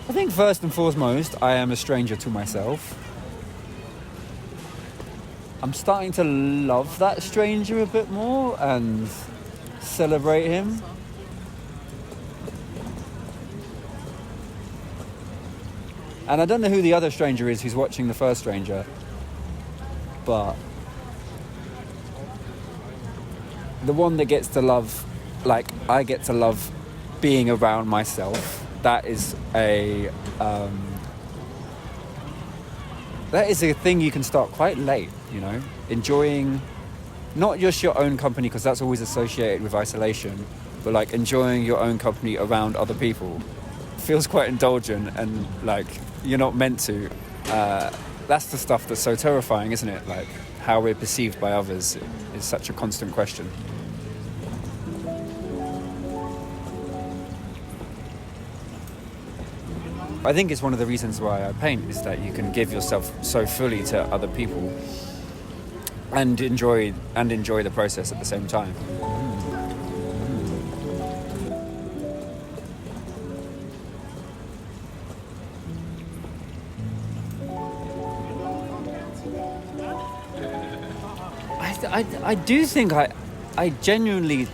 I think first and foremost, I am a stranger to myself. I'm starting to love that stranger a bit more and celebrate him. And I don't know who the other stranger is who's watching the first stranger, but the one that gets to love, like I get to love being around myself. That is a thing you can start quite late, you know, enjoying not just your own company, because that's always associated with isolation, but like enjoying your own company around other people. It feels quite indulgent and like you're not meant to. That's the stuff that's so terrifying, isn't it? Like how we're perceived by others is such a constant question. I think it's one of the reasons why I paint, is that you can give yourself so fully to other people and enjoy the process at the same time. I do think I genuinely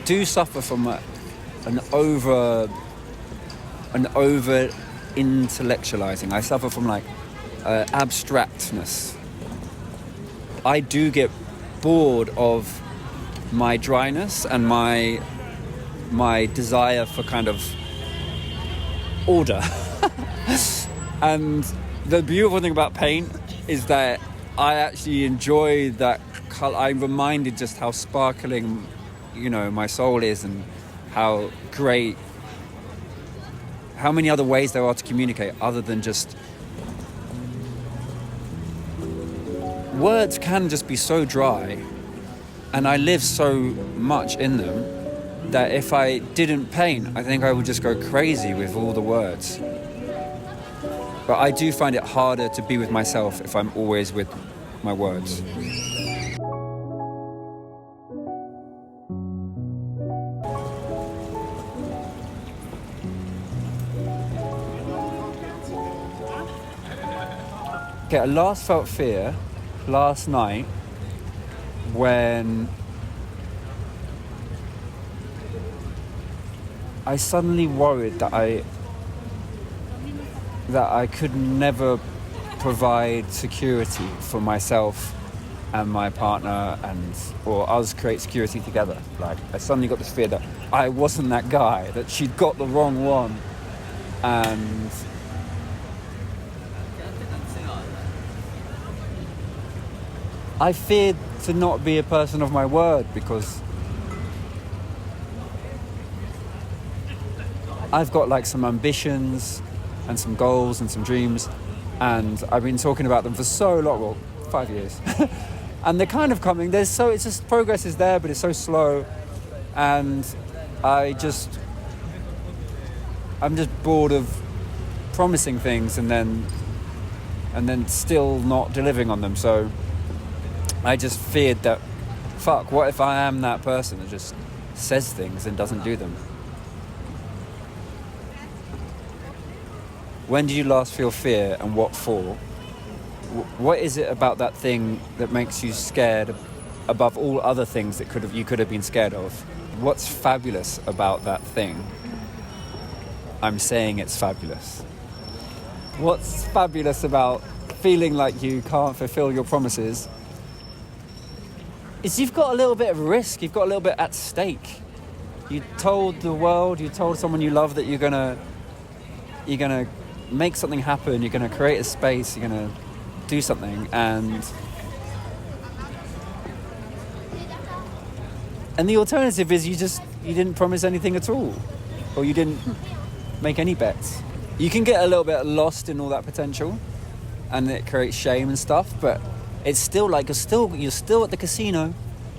do suffer from an over intellectualizing. I suffer from like abstractness. I do get bored of my dryness and my desire for kind of order. And the beautiful thing about paint is that I actually enjoy that color. I'm reminded just how sparkling, you know, my soul is, and how great, how many other ways there are to communicate other than just words. Can just be so dry, and I live so much in them that if I didn't paint, I think I would just go crazy with all the words. But I do find it harder to be with myself if I'm always with my words. Okay, I last felt fear last night when I suddenly worried that I could never provide security for myself and my partner, or us create security together. Like, I suddenly got this fear that I wasn't that guy, that she'd got the wrong one, and I feared to not be a person of my word, because I've got like some ambitions and some goals and some dreams, and I've been talking about them for so long, well, 5 years. And they're kind of coming. It's just progress is there, but it's so slow, and I'm just bored of promising things and then still not delivering on them. So I just feared that, fuck, what if I am that person that just says things and doesn't do them? When did you last feel fear, and what for? What is it about that thing that makes you scared above all other things that you could have been scared of? What's fabulous about that thing? I'm saying it's fabulous. What's fabulous about feeling like you can't fulfill your promises is you've got a little bit of risk, you've got a little bit at stake. You told the world, you told someone you love that you're gonna make something happen, you're gonna create a space, you're gonna do something, and the alternative is you didn't promise anything at all, or you didn't make any bets. You can get a little bit lost in all that potential, and it creates shame and stuff, but it's still like you're still at the casino,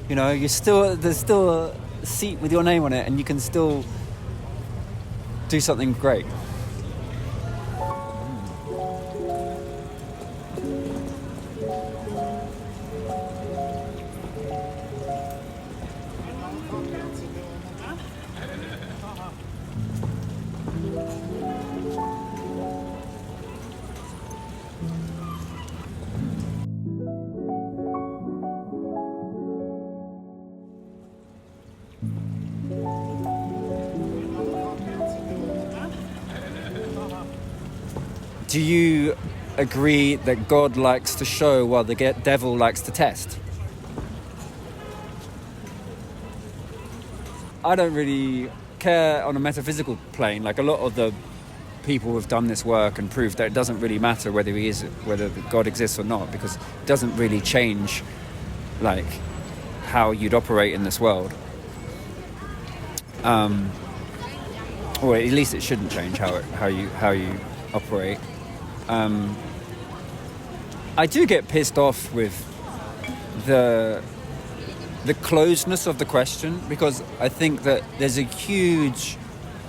you know, there's still a seat with your name on it, and you can still do something great. Do you agree that God likes to show while the devil likes to test? I don't really care on a metaphysical plane. Like, a lot of the people who've done this work and proved that it doesn't really matter whether God exists or not, because it doesn't really change like how you'd operate in this world. Or at least it shouldn't change how you operate. I do get pissed off with the closeness of the question, because I think that there's a huge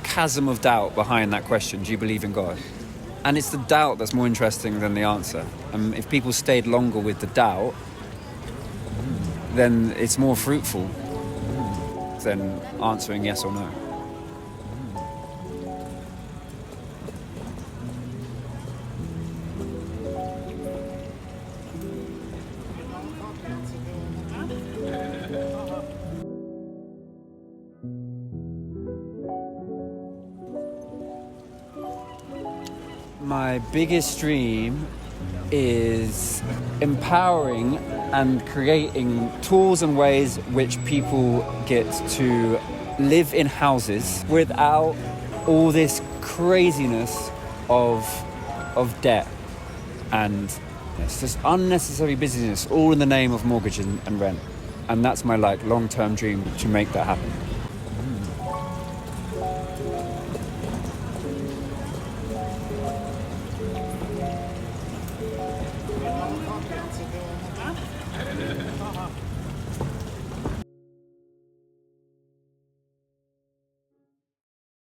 chasm of doubt behind that question. Do you believe in God? And it's the doubt that's more interesting than the answer. If people stayed longer with the doubt, then it's more fruitful than answering yes or no. My biggest dream is empowering and creating tools and ways which people get to live in houses without all this craziness of debt, and it's just unnecessary busyness, all in the name of mortgage and rent. And that's my long-term dream, to make that happen.